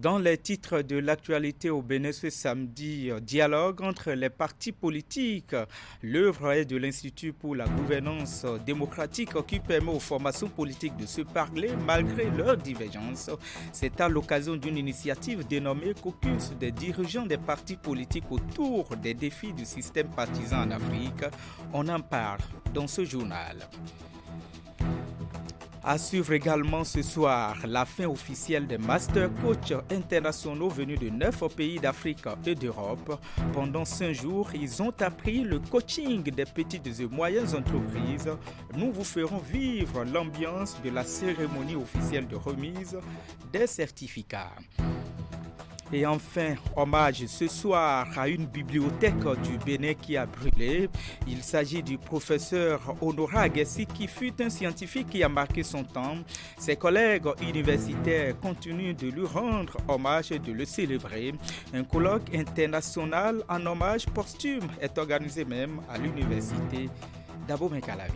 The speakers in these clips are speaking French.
Dans les titres de l'actualité au Bénin ce samedi, dialogue entre les partis politiques. L'œuvre est de l'Institut pour la gouvernance démocratique qui permet aux formations politiques de se parler malgré leurs divergences. C'est à l'occasion d'une initiative dénommée Caucus des dirigeants des partis politiques autour des défis du système partisan en Afrique. On en parle dans ce journal. À suivre également ce soir la fin officielle des Master Coach internationaux venus de 9 pays d'Afrique et d'Europe. Pendant 5 jours, ils ont appris le coaching des petites et moyennes entreprises. Nous vous ferons vivre l'ambiance de la cérémonie officielle de remise des certificats. Et enfin, hommage ce soir à une bibliothèque du Bénin qui a brûlé. Il s'agit du professeur Honorat Aguessi qui fut un scientifique qui a marqué son temps. Ses collègues universitaires continuent de lui rendre hommage et de le célébrer. Un colloque international en hommage posthume est organisé même à l'université d'Abomey-Calavi.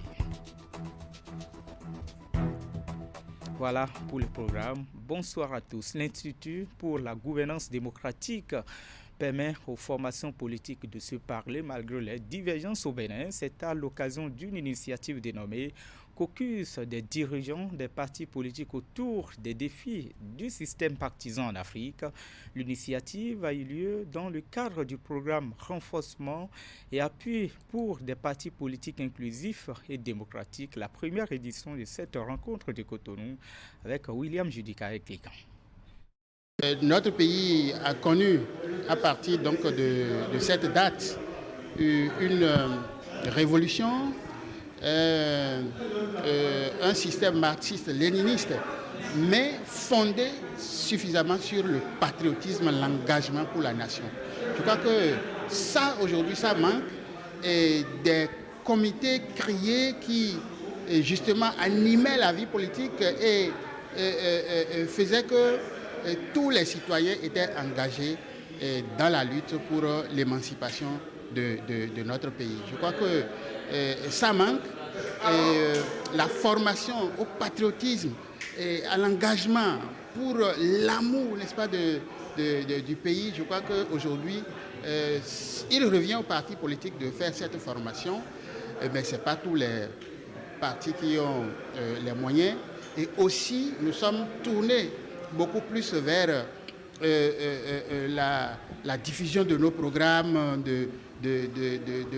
Voilà pour le programme. Bonsoir à tous. L'Institut pour la gouvernance démocratique permet aux formations politiques de se parler malgré les divergences au Bénin. C'est à l'occasion d'une initiative dénommée Caucus des dirigeants des partis politiques autour des défis du système partisan en Afrique. L'initiative a eu lieu dans le cadre du programme Renforcement et appui pour des partis politiques inclusifs et démocratiques, la première édition de cette rencontre de Cotonou avec William Judica et Clécan. Notre pays a connu, à partir donc de cette date, une révolution, un système marxiste-léniniste, mais fondé suffisamment sur le patriotisme, l'engagement pour la nation. Je crois que ça, aujourd'hui, ça manque. Et des comités créés qui, justement, animaient la vie politique et faisaient que tous les citoyens étaient engagés dans la lutte pour l'émancipation de notre pays. Je crois que ça manque. La formation au patriotisme et à l'engagement pour l'amour, n'est-ce pas, du pays, je crois qu'aujourd'hui, il revient aux partis politiques de faire cette formation, mais ce n'est pas tous les partis qui ont les moyens. Et aussi, nous sommes tournés beaucoup plus vers la diffusion de nos programmes, de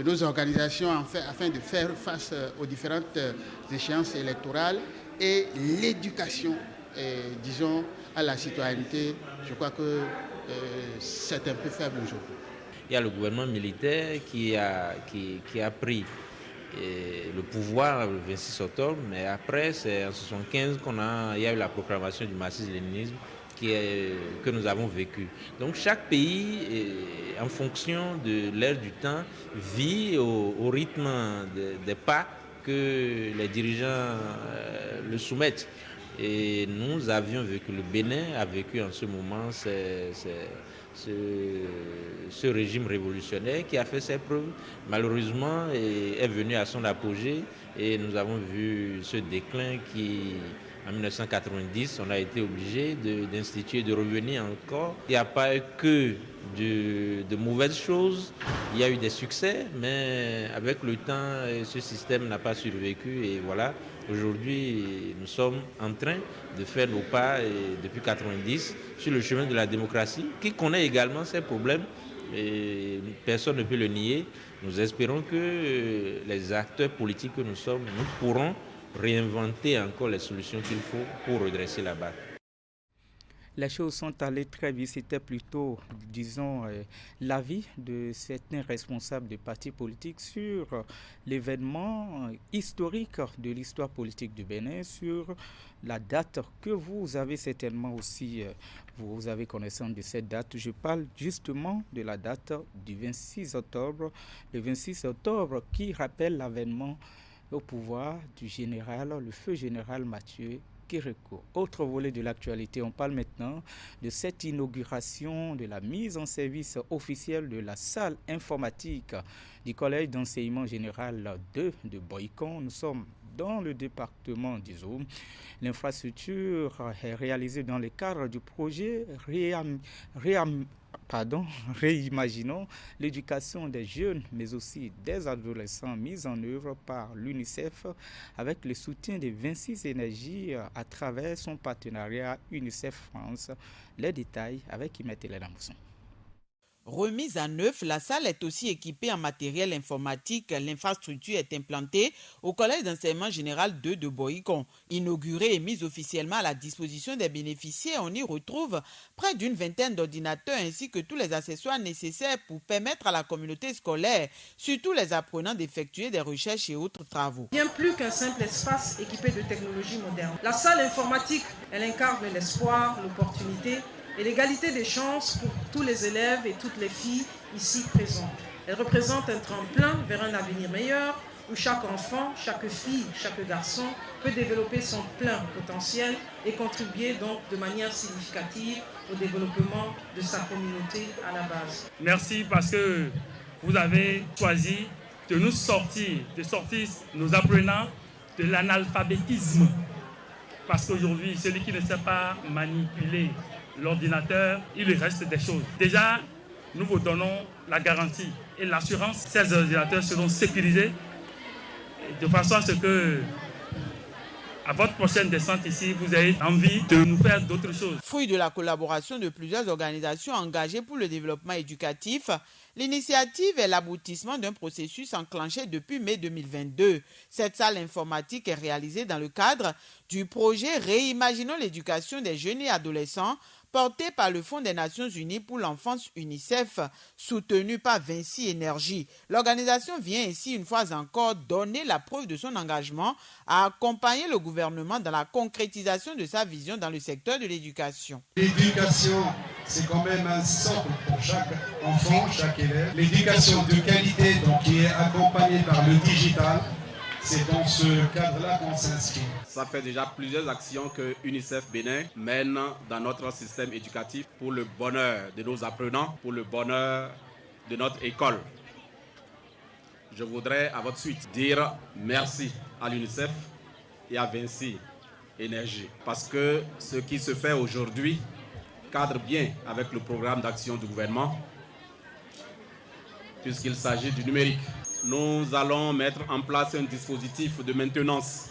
nos organisations afin de faire face aux différentes échéances électorales et l'éducation, disons, à la citoyenneté. Je crois que c'est un peu faible aujourd'hui. Il y a le gouvernement militaire qui a pris le pouvoir le 26 octobre, mais après, c'est en 1975 qu'il y a eu la proclamation du marxisme-léninisme que nous avons vécu. Donc chaque pays, en fonction de l'ère du temps, vit au rythme des pas que les dirigeants le soumettent. Et nous avions vécu, le Bénin a vécu en ce moment ce régime révolutionnaire qui a fait ses preuves, malheureusement, est venu à son apogée et nous avons vu ce déclin qui, en 1990, on a été obligé d'instituer, de revenir encore. Il n'y a pas eu que de mauvaises choses, il y a eu des succès, mais avec le temps, ce système n'a pas survécu et voilà. Aujourd'hui, nous sommes en train de faire nos pas depuis 1990 sur le chemin de la démocratie, qui connaît également ses problèmes et personne ne peut le nier. Nous espérons que les acteurs politiques que nous sommes, nous pourrons réinventer encore les solutions qu'il faut pour redresser la barre. Les choses sont allées très vite. C'était plutôt, disons, l'avis de certains responsables des partis politiques sur l'événement historique de l'histoire politique du Bénin, sur la date que vous avez certainement aussi, vous avez connaissance de cette date. Je parle justement de la date du 26 octobre, le 26 octobre qui rappelle l'avènement au pouvoir du général, le feu général Mathieu Kérékou. Autre volet de l'actualité, on parle maintenant de cette inauguration de la mise en service officielle de la salle informatique du Collège d'enseignement général 2 de Boycon. Nous sommes dans le département d'Izo. L'infrastructure est réalisée dans le cadre du projet Réimaginons l'éducation des jeunes, mais aussi des adolescents mis en œuvre par l'UNICEF avec le soutien de 26 énergies à travers son partenariat UNICEF France. Les détails avec Imetele Damousson. Remise à neuf, la salle est aussi équipée en matériel informatique. L'infrastructure est implantée au Collège d'enseignement général 2 de Boïkon. Inaugurée et mise officiellement à la disposition des bénéficiaires, on y retrouve près d'une vingtaine d'ordinateurs ainsi que tous les accessoires nécessaires pour permettre à la communauté scolaire, surtout les apprenants, d'effectuer des recherches et autres travaux. Bien plus qu'un simple espace équipé de technologies modernes. La salle informatique, elle incarne l'espoir, l'opportunité et l'égalité des chances pour tous les élèves et toutes les filles ici présentes. Elle représente un tremplin vers un avenir meilleur où chaque enfant, chaque fille, chaque garçon peut développer son plein potentiel et contribuer donc de manière significative au développement de sa communauté à la base. Merci parce que vous avez choisi de nous sortir, nos apprenants de l'analphabétisme. Parce qu'aujourd'hui, celui qui ne sait pas manipuler l'ordinateur, il lui reste des choses. Déjà, nous vous donnons la garantie et l'assurance que ces ordinateurs seront sécurisés de façon à ce que, à votre prochaine descente ici, vous ayez envie de nous faire d'autres choses. Fruit de la collaboration de plusieurs organisations engagées pour le développement éducatif, l'initiative est l'aboutissement d'un processus enclenché depuis mai 2022. Cette salle informatique est réalisée dans le cadre du projet Réimaginons l'éducation des jeunes et adolescents porté par le Fonds des Nations Unies pour l'enfance UNICEF, soutenu par Vinci Énergie. L'organisation vient ainsi une fois encore donner la preuve de son engagement à accompagner le gouvernement dans la concrétisation de sa vision dans le secteur de l'éducation. L'éducation, c'est quand même un socle pour chaque enfant, chaque élève. L'éducation de qualité, donc, qui est accompagnée par le digital. C'est dans ce cadre-là qu'on s'inscrit. Ça fait déjà plusieurs actions que UNICEF Bénin mène dans notre système éducatif pour le bonheur de nos apprenants, pour le bonheur de notre école. Je voudrais à votre suite dire merci à l'UNICEF et à Vinci Énergie parce que ce qui se fait aujourd'hui cadre bien avec le programme d'action du gouvernement puisqu'il s'agit du numérique. Nous allons mettre en place un dispositif de maintenance,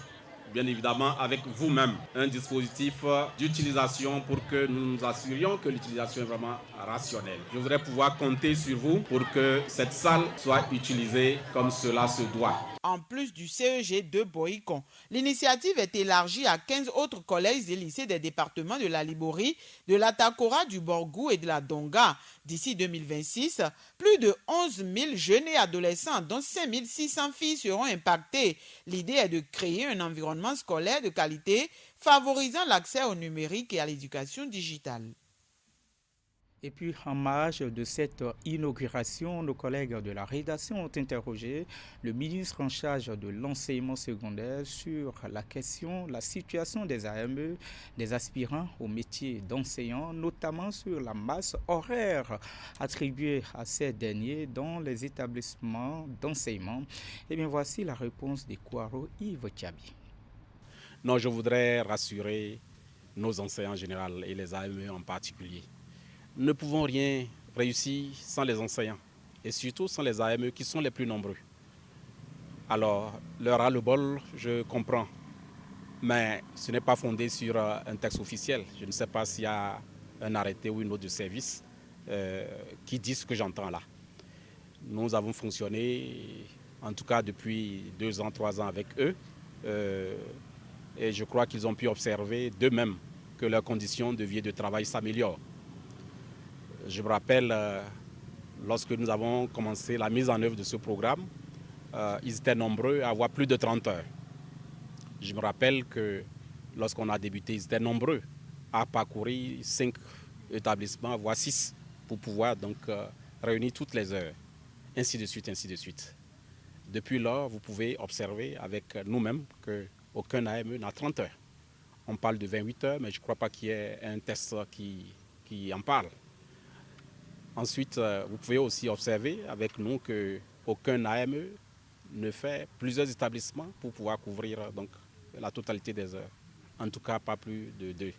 bien évidemment avec vous-même, un dispositif d'utilisation pour que nous nous assurions que l'utilisation est vraiment rationnelle. Je voudrais pouvoir compter sur vous pour que cette salle soit utilisée comme cela se doit. En plus du CEG de Boïkon, l'initiative est élargie à 15 autres collèges et lycées des départements de la Liborie, de la Takora, du Borgou et de la Donga. D'ici 2026, plus de 11 000 jeunes et adolescents, dont 5 600 filles, seront impactés. L'idée est de créer un environnement scolaire de qualité, favorisant l'accès au numérique et à l'éducation digitale. Et puis, en marge de cette inauguration, nos collègues de la rédaction ont interrogé le ministre en charge de l'enseignement secondaire sur la situation des AME, des aspirants au métier d'enseignant, notamment sur la masse horaire attribuée à ces derniers dans les établissements d'enseignement. Et bien, voici la réponse de Kouaro Yves Tchabi. Non, je voudrais rassurer nos enseignants en général et les AME en particulier. Nous ne pouvons rien réussir sans les enseignants et surtout sans les AME qui sont les plus nombreux. Alors, leur ras-le-bol, je comprends, mais ce n'est pas fondé sur un texte officiel. Je ne sais pas s'il y a un arrêté ou une note de service qui dit ce que j'entends là. Nous avons fonctionné, en tout cas depuis 2 ans, 3 ans avec eux, et je crois qu'ils ont pu observer d'eux-mêmes que leurs conditions de vie et de travail s'améliorent. Je me rappelle, lorsque nous avons commencé la mise en œuvre de ce programme, ils étaient nombreux à avoir plus de 30 heures. Je me rappelle que lorsqu'on a débuté, ils étaient nombreux à parcourir 5 établissements, voire 6, pour pouvoir donc réunir toutes les heures, ainsi de suite, ainsi de suite. Depuis lors, vous pouvez observer avec nous-mêmes qu'aucun AME n'a 30 heures. On parle de 28 heures, mais je ne crois pas qu'il y ait un test qui en parle. Ensuite, vous pouvez aussi observer avec nous qu'aucun AME ne fait plusieurs établissements pour pouvoir couvrir donc, la totalité des heures. En tout cas, pas plus de 2.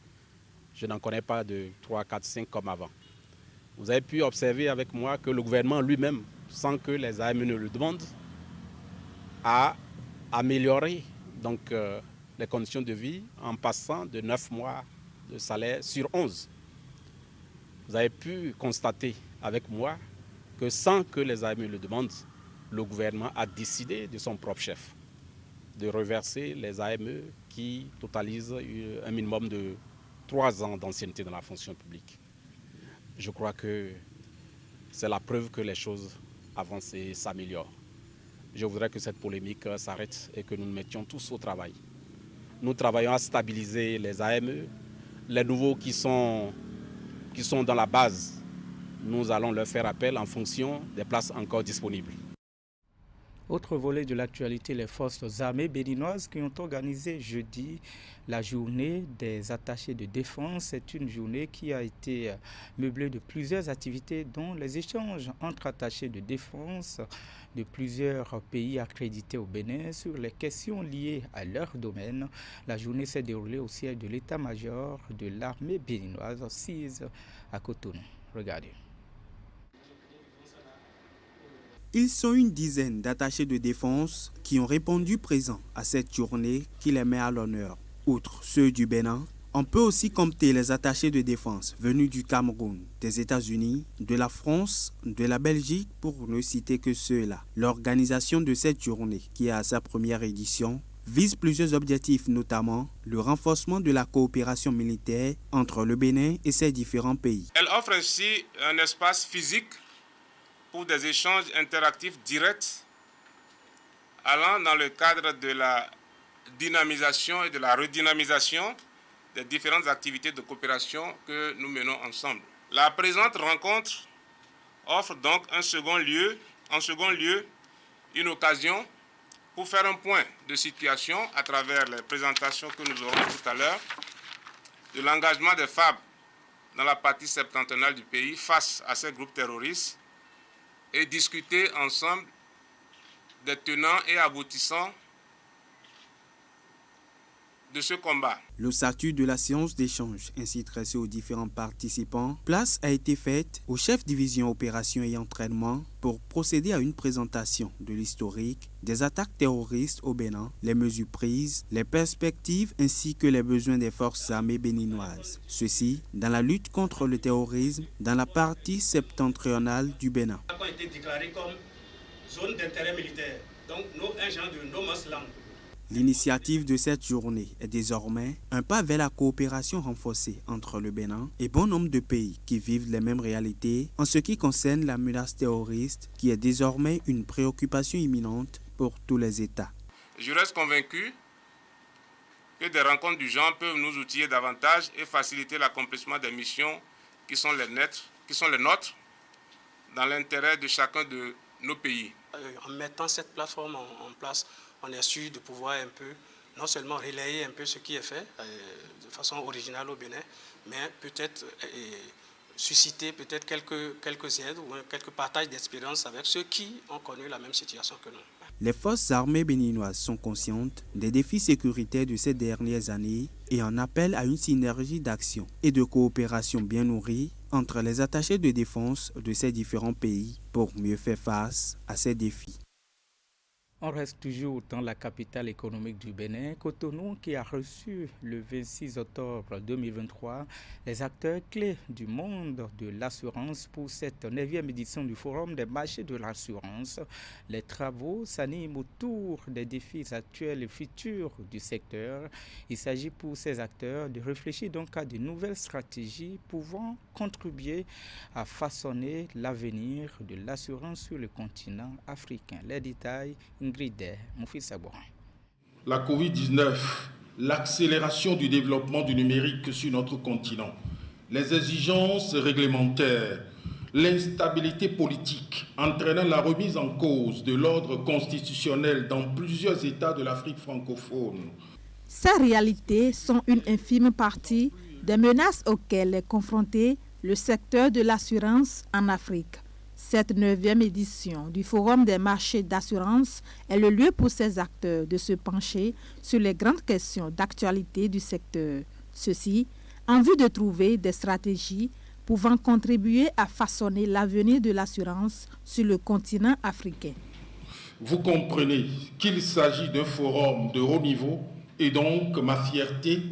Je n'en connais pas de 3, 4, 5 comme avant. Vous avez pu observer avec moi que le gouvernement lui-même, sans que les AME ne le demandent, a amélioré donc, les conditions de vie en passant de 9 mois de salaire sur 11. Vous avez pu constater avec moi que sans que les AME le demandent, le gouvernement a décidé de son propre chef de reverser les AME qui totalisent un minimum de 3 ans d'ancienneté dans la fonction publique. Je crois que c'est la preuve que les choses avancent et s'améliorent. Je voudrais que cette polémique s'arrête et que nous nous mettions tous au travail. Nous travaillons à stabiliser les AME. Les nouveaux qui sont dans la base, nous allons leur faire appel en fonction des places encore disponibles. Autre volet de l'actualité, les forces armées béninoises qui ont organisé jeudi la journée des attachés de défense. C'est une journée qui a été meublée de plusieurs activités, dont les échanges entre attachés de défense de plusieurs pays accrédités au Bénin sur les questions liées à leur domaine. La journée s'est déroulée au siège de l'état-major de l'armée béninoise, assise à Cotonou. Regardez. Ils sont une dizaine d'attachés de défense qui ont répondu présents à cette journée qui les met à l'honneur. Outre ceux du Bénin, on peut aussi compter les attachés de défense venus du Cameroun, des États-Unis, de la France, de la Belgique, pour ne citer que ceux-là. L'organisation de cette journée, qui est à sa première édition, vise plusieurs objectifs, notamment le renforcement de la coopération militaire entre le Bénin et ses différents pays. Elle offre ainsi un espace physique pour des échanges interactifs directs allant dans le cadre de la dynamisation et de la redynamisation des différentes activités de coopération que nous menons ensemble. La présente rencontre offre donc en second lieu, une occasion pour faire un point de situation à travers les présentations que nous aurons tout à l'heure de l'engagement des FAB dans la partie septentrionale du pays face à ces groupes terroristes et discuter ensemble des tenants et aboutissants de ce combat. Le statut de la séance d'échange ainsi tracé aux différents participants, place a été faite au chef division opération et entraînement pour procéder à une présentation de l'historique des attaques terroristes au Bénin, les mesures prises, les perspectives ainsi que les besoins des forces armées béninoises. Ceci dans la lutte contre le terrorisme dans la partie septentrionale du Bénin. A été déclaré comme zone d'intérêt militaire, donc un genre de no man's land. L'initiative de cette journée est désormais un pas vers la coopération renforcée entre le Bénin et bon nombre de pays qui vivent les mêmes réalités en ce qui concerne la menace terroriste qui est désormais une préoccupation imminente pour tous les États. Je reste convaincu que des rencontres du genre peuvent nous outiller davantage et faciliter l'accomplissement des missions qui sont les nôtres dans l'intérêt de chacun de nos pays. En mettant cette plateforme en place, on est sûr de pouvoir un peu, non seulement relayer un peu ce qui est fait de façon originale au Bénin, mais peut-être susciter peut-être quelques aides ou quelques partages d'expérience avec ceux qui ont connu la même situation que nous. Les forces armées béninoises sont conscientes des défis sécuritaires de ces dernières années et en appellent à une synergie d'action et de coopération bien nourrie entre les attachés de défense de ces différents pays pour mieux faire face à ces défis. On reste toujours dans la capitale économique du Bénin, Cotonou, qui a reçu le 26 octobre 2023 les acteurs clés du monde de l'assurance pour cette 9e édition du Forum des marchés de l'assurance. Les travaux s'animent autour des défis actuels et futurs du secteur. Il s'agit pour ces acteurs de réfléchir donc à de nouvelles stratégies pouvant contribuer à façonner l'avenir de l'assurance sur le continent africain. Les détails, la Covid-19, l'accélération du développement du numérique sur notre continent, les exigences réglementaires, l'instabilité politique entraînant la remise en cause de l'ordre constitutionnel dans plusieurs États de l'Afrique francophone. Ces réalités sont une infime partie des menaces auxquelles est confronté le secteur de l'assurance en Afrique. Cette 9e édition du Forum des marchés d'assurance est le lieu pour ces acteurs de se pencher sur les grandes questions d'actualité du secteur. Ceci en vue de trouver des stratégies pouvant contribuer à façonner l'avenir de l'assurance sur le continent africain. Vous comprenez qu'il s'agit d'un forum de haut niveau et donc ma fierté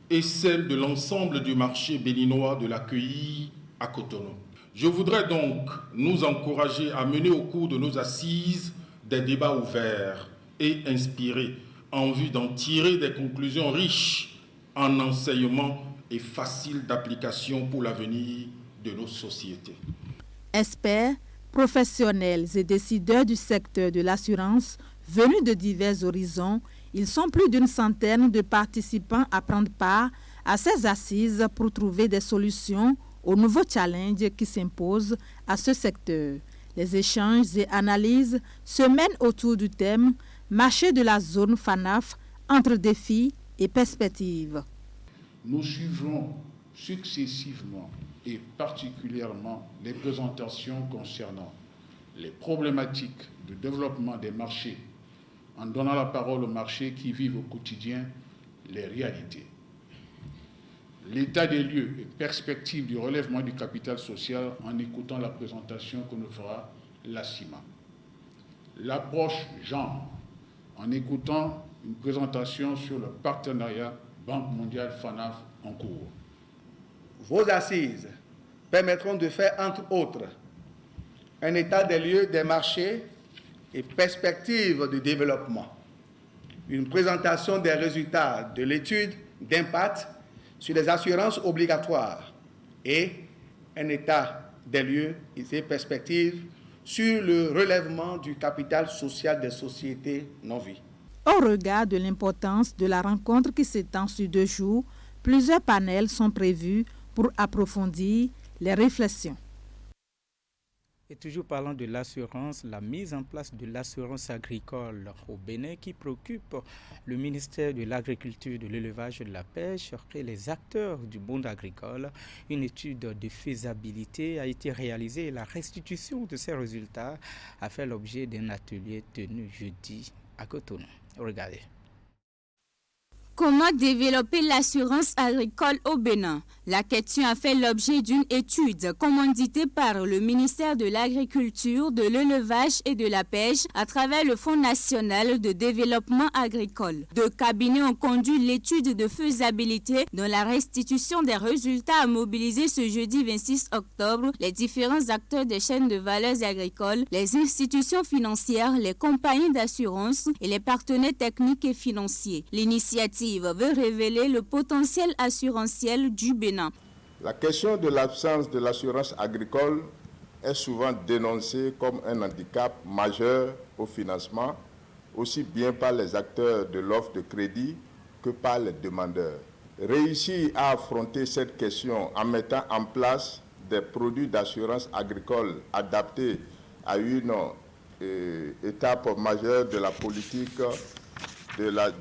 est celle de l'ensemble du marché béninois de l'accueillir à Cotonou. Je voudrais donc nous encourager à mener au cours de nos assises des débats ouverts et inspirés en vue d'en tirer des conclusions riches en enseignements et faciles d'application pour l'avenir de nos sociétés. Experts, professionnels et décideurs du secteur de l'assurance venus de divers horizons, ils sont plus d'une centaine de participants à prendre part à ces assises pour trouver des solutions aux nouveaux challenges qui s'imposent à ce secteur. Les échanges et analyses se mènent autour du thème « Marché de la zone FANAF entre défis et perspectives ». Nous suivrons successivement et particulièrement les présentations concernant les problématiques de développement des marchés en donnant la parole aux marchés qui vivent au quotidien les réalités. L'état des lieux et perspectives du relèvement du capital social en écoutant la présentation que nous fera la CIMA. L'approche genre en écoutant une présentation sur le partenariat Banque mondiale FANAF en cours. Vos assises permettront de faire, entre autres, un état des lieux des marchés et perspectives de développement, une présentation des résultats de l'étude d'impact sur les assurances obligatoires et un état des lieux et des perspectives sur le relèvement du capital social des sociétés non-vie. Au regard de l'importance de la rencontre qui s'étend sur 2 jours, plusieurs panels sont prévus pour approfondir les réflexions. Et toujours parlant de l'assurance, la mise en place de l'assurance agricole au Bénin qui préoccupe le ministère de l'Agriculture, de l'Élevage et de la Pêche et les acteurs du monde agricole. Une étude de faisabilité a été réalisée et la restitution de ces résultats a fait l'objet d'un atelier tenu jeudi à Cotonou. Regardez. Comment développer l'assurance agricole au Bénin? La question a fait l'objet d'une étude commanditée par le ministère de l'Agriculture, de l'Élevage et de la Pêche à travers le Fonds national de développement agricole. 2 cabinets ont conduit l'étude de faisabilité dont la restitution des résultats a mobilisé ce jeudi 26 octobre les différents acteurs des chaînes de valeurs agricoles, les institutions financières, les compagnies d'assurance et les partenaires techniques et financiers. L'initiative veut révéler le potentiel assurantiel du Bénin. La question de l'absence de l'assurance agricole est souvent dénoncée comme un handicap majeur au financement, aussi bien par les acteurs de l'offre de crédit que par les demandeurs. Réussir à affronter cette question en mettant en place des produits d'assurance agricole adaptés à une étape majeure de la politique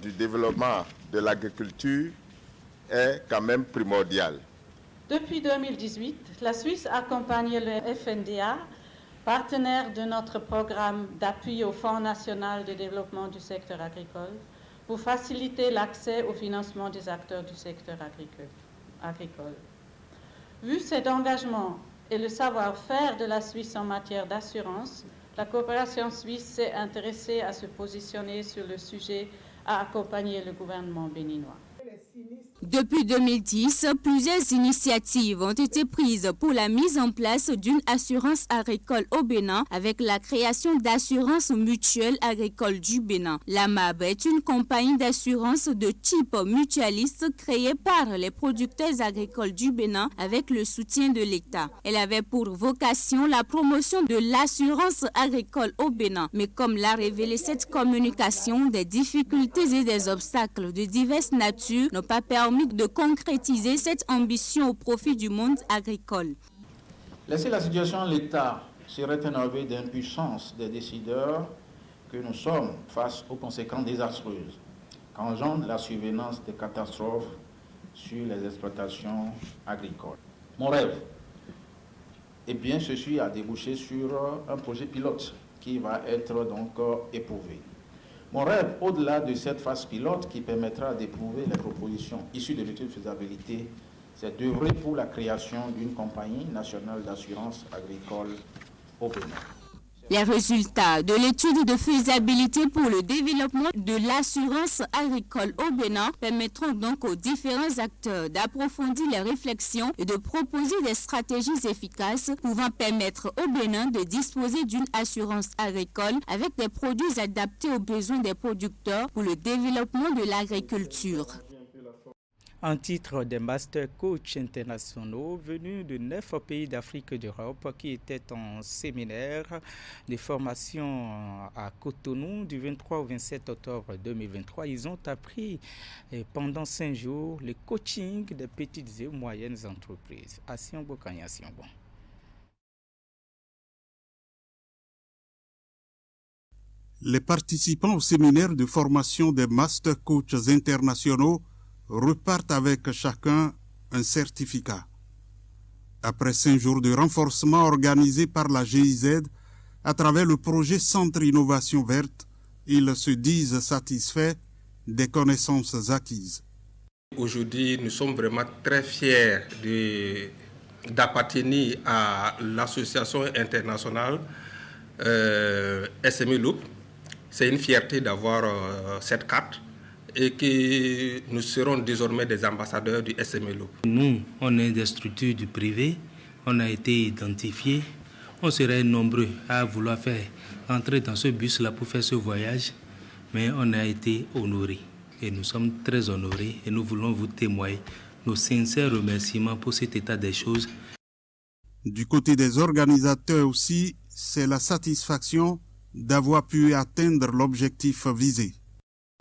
du développement de l'agriculture est quand même primordial. Depuis 2018, la Suisse accompagne le FNDA, partenaire de notre programme d'appui au Fonds national de développement du secteur agricole, pour faciliter l'accès au financement des acteurs du secteur agricole. Vu cet engagement et le savoir-faire de la Suisse en matière d'assurance, la coopération suisse s'est intéressée à se positionner sur le sujet à accompagner le gouvernement béninois. Depuis 2010, plusieurs initiatives ont été prises pour la mise en place d'une assurance agricole au Bénin avec la création d'assurance mutuelle agricole du Bénin. La MAB est une compagnie d'assurance de type mutualiste créée par les producteurs agricoles du Bénin avec le soutien de l'État. Elle avait pour vocation la promotion de l'assurance agricole au Bénin. Mais comme l'a révélé cette communication, des difficultés et des obstacles de diverses natures n'ont pas permis de concrétiser cette ambition au profit du monde agricole. Laisser la situation à l'État serait un aveu d'impuissance des décideurs que nous sommes face aux conséquences désastreuses qu'engendre la survenance des catastrophes sur les exploitations agricoles. Mon rêve Et bien, ceci a débouché sur un projet pilote qui va être donc éprouvé. Mon rêve, au-delà de cette phase pilote qui permettra d'éprouver les propositions issues de l'étude de faisabilité, c'est d'œuvrer pour la création d'une compagnie nationale d'assurance agricole au Bénin. Les résultats de l'étude de faisabilité pour le développement de l'assurance agricole au Bénin permettront donc aux différents acteurs d'approfondir les réflexions et de proposer des stratégies efficaces pouvant permettre au Bénin de disposer d'une assurance agricole avec des produits adaptés aux besoins des producteurs pour le développement de l'agriculture. En titre des Master Coach internationaux venus de 9 pays d'Afrique et d'Europe qui étaient en séminaire de formation à Cotonou du 23 au 27 octobre 2023. Ils ont appris pendant 5 jours le coaching des petites et moyennes entreprises. Les participants au séminaire de formation des Master Coachs internationaux repartent avec chacun un certificat. Après 5 jours de renforcement organisé par la GIZ à travers le projet Centre Innovation Verte, ils se disent satisfaits des connaissances acquises. Aujourd'hui, nous sommes vraiment très fiers d'appartenir à l'association internationale SME Loop. C'est une fierté d'avoir cette carte et que nous serons désormais des ambassadeurs du SME Loop. Nous, on est des structures du privé, on a été identifiés, on serait nombreux à vouloir faire entrer dans ce bus-là pour faire ce voyage, mais on a été honorés. Et nous sommes très honorés et nous voulons vous témoigner nos sincères remerciements pour cet état des choses. Du côté des organisateurs aussi, c'est la satisfaction d'avoir pu atteindre l'objectif visé.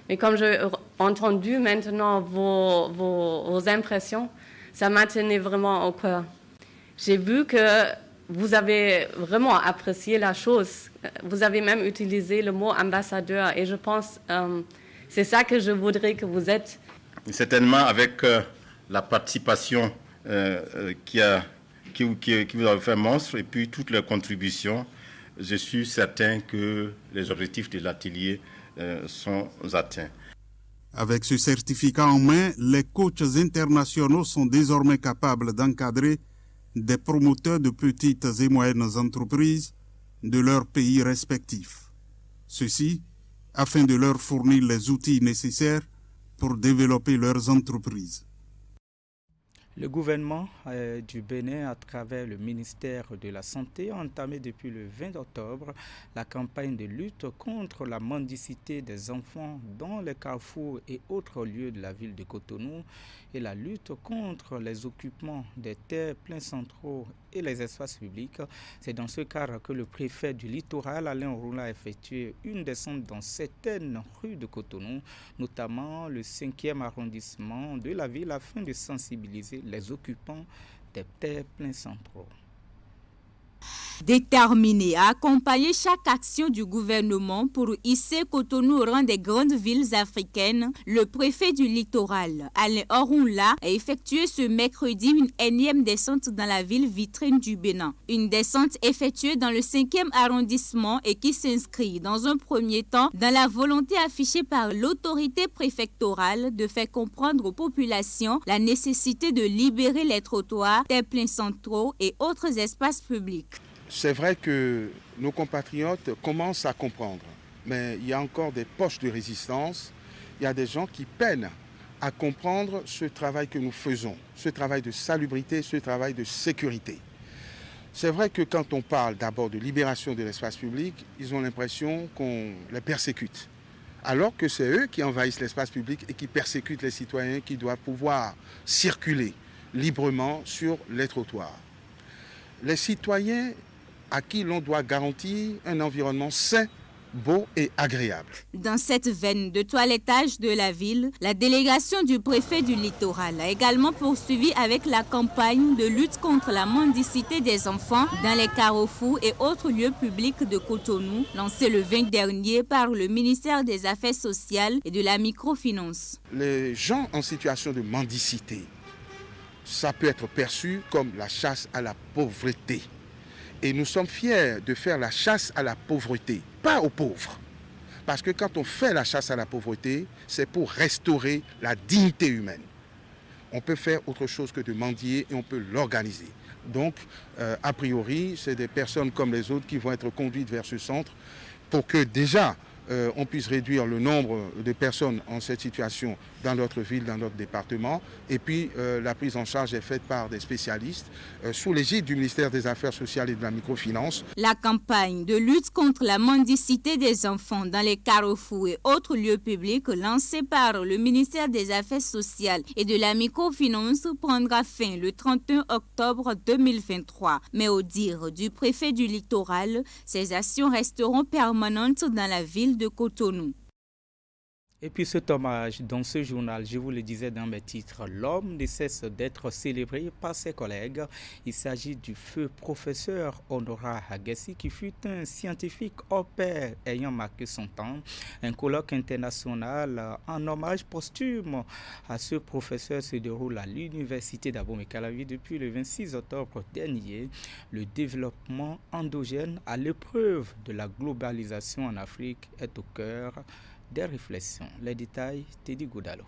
Et comme j'ai entendu maintenant vos impressions, ça m'a tenu vraiment au cœur. J'ai vu que vous avez vraiment apprécié la chose. Vous avez même utilisé le mot ambassadeur et je pense c'est ça que je voudrais que vous êtes. Certainement avec la participation qui vous a fait monstre et puis toutes les contributions, je suis certain que les objectifs de l'atelier sont atteints. Avec ce certificat en main, les coachs internationaux sont désormais capables d'encadrer des promoteurs de petites et moyennes entreprises de leurs pays respectifs. Ceci afin de leur fournir les outils nécessaires pour développer leurs entreprises. Le gouvernement du Bénin, à travers le ministère de la Santé, a entamé depuis le 20 octobre la campagne de lutte contre la mendicité des enfants dans les carrefours et autres lieux de la ville de Cotonou et la lutte contre les occupements des terres pleins centraux et les espaces publics. C'est dans ce cadre que le préfet du littoral, Alain Roula, a effectué une descente dans certaines rues de Cotonou, notamment le 5e arrondissement de la ville, afin de sensibiliser les occupants des terres pleins centraux. Déterminé à accompagner chaque action du gouvernement pour hisser Cotonou au rang des grandes villes africaines, le préfet du littoral, Alain Orunla, a effectué ce mercredi une énième descente dans la ville vitrine du Bénin. Une descente effectuée dans le 5e arrondissement et qui s'inscrit dans un premier temps dans la volonté affichée par l'autorité préfectorale de faire comprendre aux populations la nécessité de libérer les trottoirs, des pleins centraux et autres espaces publics. C'est vrai que nos compatriotes commencent à comprendre, mais il y a encore des poches de résistance. Il y a des gens qui peinent à comprendre ce travail que nous faisons, ce travail de salubrité, ce travail de sécurité. C'est vrai que quand on parle d'abord de libération de l'espace public, ils ont l'impression qu'on les persécute, alors que c'est eux qui envahissent l'espace public et qui persécutent les citoyens qui doivent pouvoir circuler librement sur les trottoirs. Les citoyens à qui l'on doit garantir un environnement sain, beau et agréable. Dans cette veine de toilettage de la ville, la délégation du préfet du littoral a également poursuivi avec la campagne de lutte contre la mendicité des enfants dans les carrefours et autres lieux publics de Cotonou, lancée le 20 dernier par le ministère des Affaires sociales et de la microfinance. Les gens en situation de mendicité, ça peut être perçu comme la chasse à la pauvreté. Et nous sommes fiers de faire la chasse à la pauvreté, pas aux pauvres. Parce que quand on fait la chasse à la pauvreté, c'est pour restaurer la dignité humaine. On peut faire autre chose que de mendier et on peut l'organiser. Donc, a priori, c'est des personnes comme les autres qui vont être conduites vers ce centre pour que déjà on puisse réduire le nombre de personnes en cette situation dans notre ville, dans notre département. Et puis la prise en charge est faite par des spécialistes sous l'égide du ministère des Affaires sociales et de la microfinance. La campagne de lutte contre la mendicité des enfants dans les carrefours et autres lieux publics lancée par le ministère des Affaires sociales et de la microfinance prendra fin le 31 octobre 2023. Mais au dire du préfet du littoral, ces actions resteront permanentes dans la ville de Cotonou. Et puis cet hommage dans ce journal, je vous le disais dans mes titres, l'homme ne cesse d'être célébré par ses collègues. Il s'agit du feu professeur Honorat Agassi qui fut un scientifique hors pair ayant marqué son temps. Un colloque international en hommage posthume à ce professeur se déroule à l'université d'Abomey-Calavi depuis le 26 octobre dernier. Le développement endogène à l'épreuve de la globalisation en Afrique est au cœur des réflexions. Les détails, Teddy Goudalo.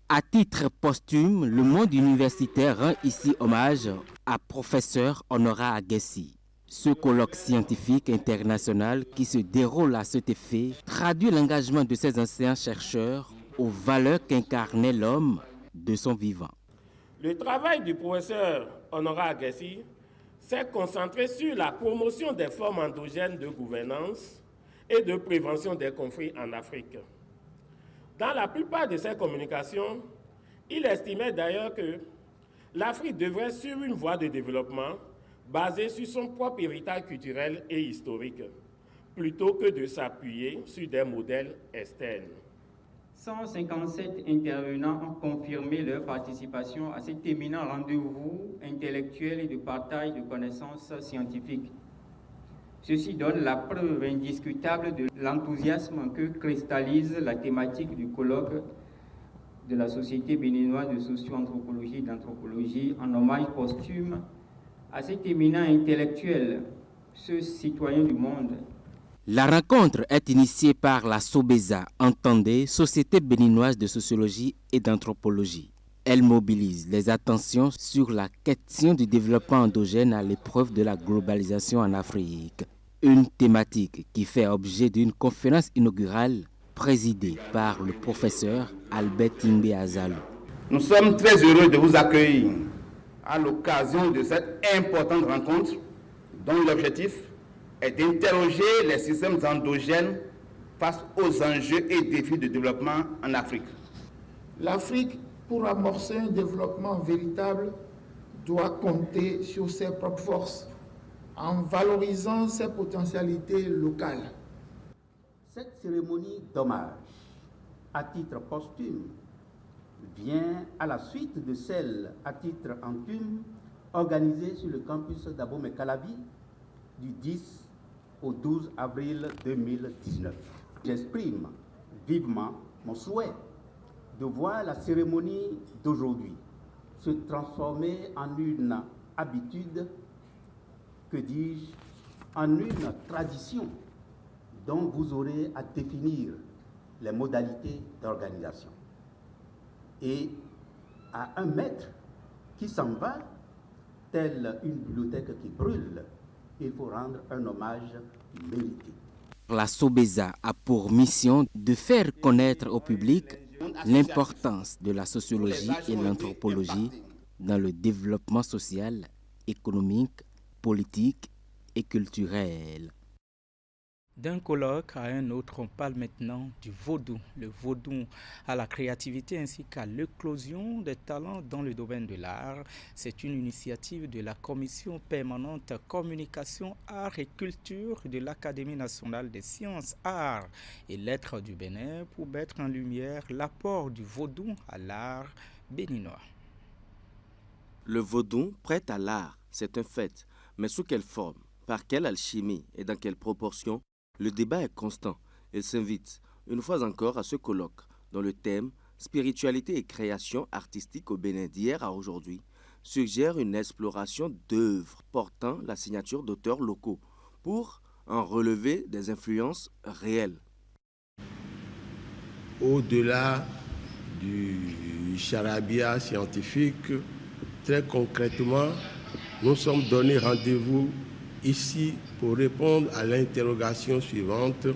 À titre posthume, le monde universitaire rend ici hommage à professeur Honorat Agassi. Ce colloque scientifique international qui se déroule à cet effet traduit l'engagement de ces anciens chercheurs aux valeurs qu'incarnait l'homme de son vivant. Le travail du professeur Honorat Agassi s'est concentré sur la promotion des formes endogènes de gouvernance et de prévention des conflits en Afrique. Dans la plupart de ses communications, il estimait d'ailleurs que l'Afrique devrait suivre une voie de développement basée sur son propre héritage culturel et historique, plutôt que de s'appuyer sur des modèles externes. 157 intervenants ont confirmé leur participation à cet éminent rendez-vous intellectuel et de partage de connaissances scientifiques. Ceci donne la preuve indiscutable de l'enthousiasme que cristallise la thématique du colloque de la Société béninoise de socio-anthropologie et d'anthropologie en hommage posthume à cet éminent intellectuel, ce citoyen du monde. La rencontre est initiée par la SOBESA, entendez, Société béninoise de sociologie et d'anthropologie. Elle mobilise les attentions sur la question du développement endogène à l'épreuve de la globalisation en Afrique. Une thématique qui fait objet d'une conférence inaugurale présidée par le professeur Albert Timbe Azalou. Nous sommes très heureux de vous accueillir à l'occasion de cette importante rencontre dont l'objectif est d'interroger les systèmes endogènes face aux enjeux et défis de développement en Afrique. L'Afrique, pour amorcer un développement véritable, doit compter sur ses propres forces, en valorisant ses potentialités locales. Cette cérémonie d'hommage, à titre posthume, vient à la suite de celle à titre anthume organisée sur le campus d'Abomey-Calavi du 10 au 12 avril 2019. J'exprime vivement mon souhait de voir la cérémonie d'aujourd'hui se transformer en une habitude, que dis-je, en une tradition dont vous aurez à définir les modalités d'organisation. Et à un maître qui s'en va, telle une bibliothèque qui brûle, il faut rendre un hommage mérité. La SOBESA a pour mission de faire connaître au public l'importance de la sociologie et l'anthropologie dans le développement social, économique, politique et culturel. D'un colloque à un autre, on parle maintenant du vaudou. Le vaudou à la créativité ainsi qu'à l'éclosion des talents dans le domaine de l'art. C'est une initiative de la Commission permanente communication, art et culture de l'Académie nationale des sciences, arts et lettres du Bénin pour mettre en lumière l'apport du vaudou à l'art béninois. Le vaudou prête à l'art, c'est un fait, mais sous quelle forme, par quelle alchimie et dans quelle proportion? Le débat est constant. Il s'invite une fois encore à ce colloque dont le thème « Spiritualité et création artistique au Bénin d'hier à aujourd'hui » suggère une exploration d'œuvres portant la signature d'auteurs locaux pour en relever des influences réelles. Au-delà du charabia scientifique, très concrètement, nous sommes donné rendez-vous ici pour répondre à l'interrogation suivante.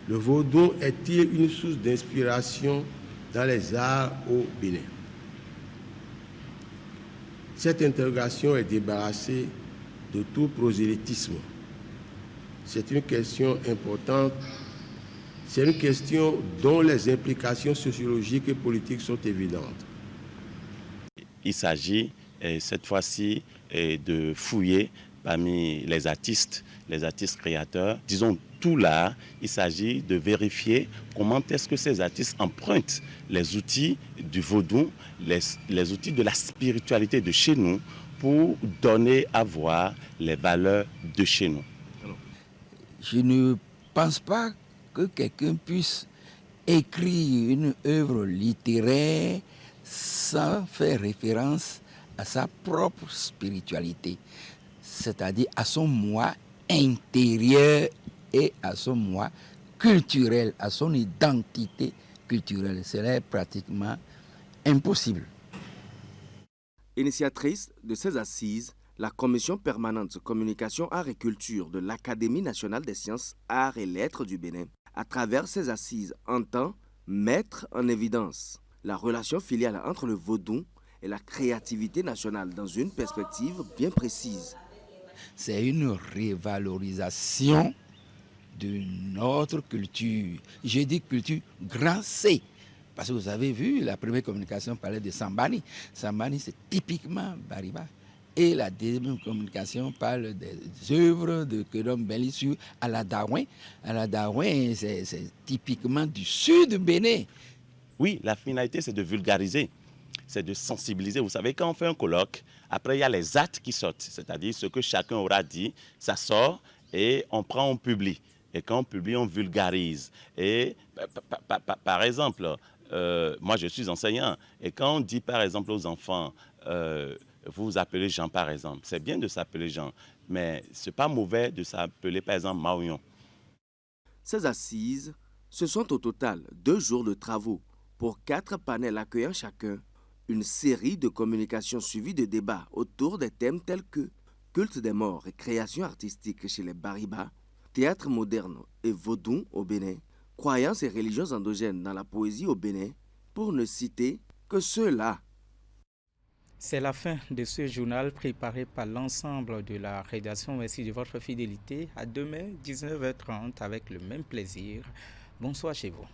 Le vaudou est-il une source d'inspiration dans les arts au Bénin? Cette interrogation est débarrassée de tout prosélytisme. C'est une question importante. C'est une question dont les implications sociologiques et politiques sont évidentes. Il s'agit cette fois-ci de fouiller parmi les artistes créateurs, disons tout l'art. Il s'agit de vérifier comment est-ce que ces artistes empruntent les outils du vaudou, les outils de la spiritualité de chez nous pour donner à voir les valeurs de chez nous. Je ne pense pas que quelqu'un puisse écrire une œuvre littéraire sans faire référence à sa propre spiritualité, c'est-à-dire à son moi intérieur et à son moi culturel, à son identité culturelle. C'est pratiquement impossible. Initiatrice de ces assises, la Commission permanente communication, art et culture de l'Académie nationale des sciences, arts et lettres du Bénin, à travers ces assises, entend mettre en évidence la relation filiale entre le vaudou et la créativité nationale dans une perspective bien précise. C'est une révalorisation de notre culture. Je dis culture grand C. Parce que vous avez vu, la première communication parlait de Sambani. Sambani, c'est typiquement Bariba. Et la deuxième communication parle des œuvres de Kedom Belli sur Aladaouin. Aladaouin, c'est typiquement du sud du Bénin. Oui, la finalité, c'est de vulgariser, c'est de sensibiliser. Vous savez, quand on fait un colloque, après, il y a les actes qui sortent. C'est-à-dire, ce que chacun aura dit, ça sort et on prend, on publie. Et quand on publie, on vulgarise. Et par exemple, moi, je suis enseignant. Et quand on dit, par exemple, aux enfants, vous vous appelez Jean, par exemple, c'est bien de s'appeler Jean, mais ce n'est pas mauvais de s'appeler, par exemple, Maouillon. Ces assises, ce sont au total 2 jours de travaux pour 4 panels accueillant chacun une série de communications suivies de débats autour des thèmes tels que culte des morts et création artistique chez les Bariba, théâtre moderne et vaudou au Bénin, croyances et religions endogènes dans la poésie au Bénin, pour ne citer que ceux-là. C'est la fin de ce journal préparé par l'ensemble de la rédaction. Merci de votre fidélité. À demain, 19h30, avec le même plaisir. Bonsoir chez vous.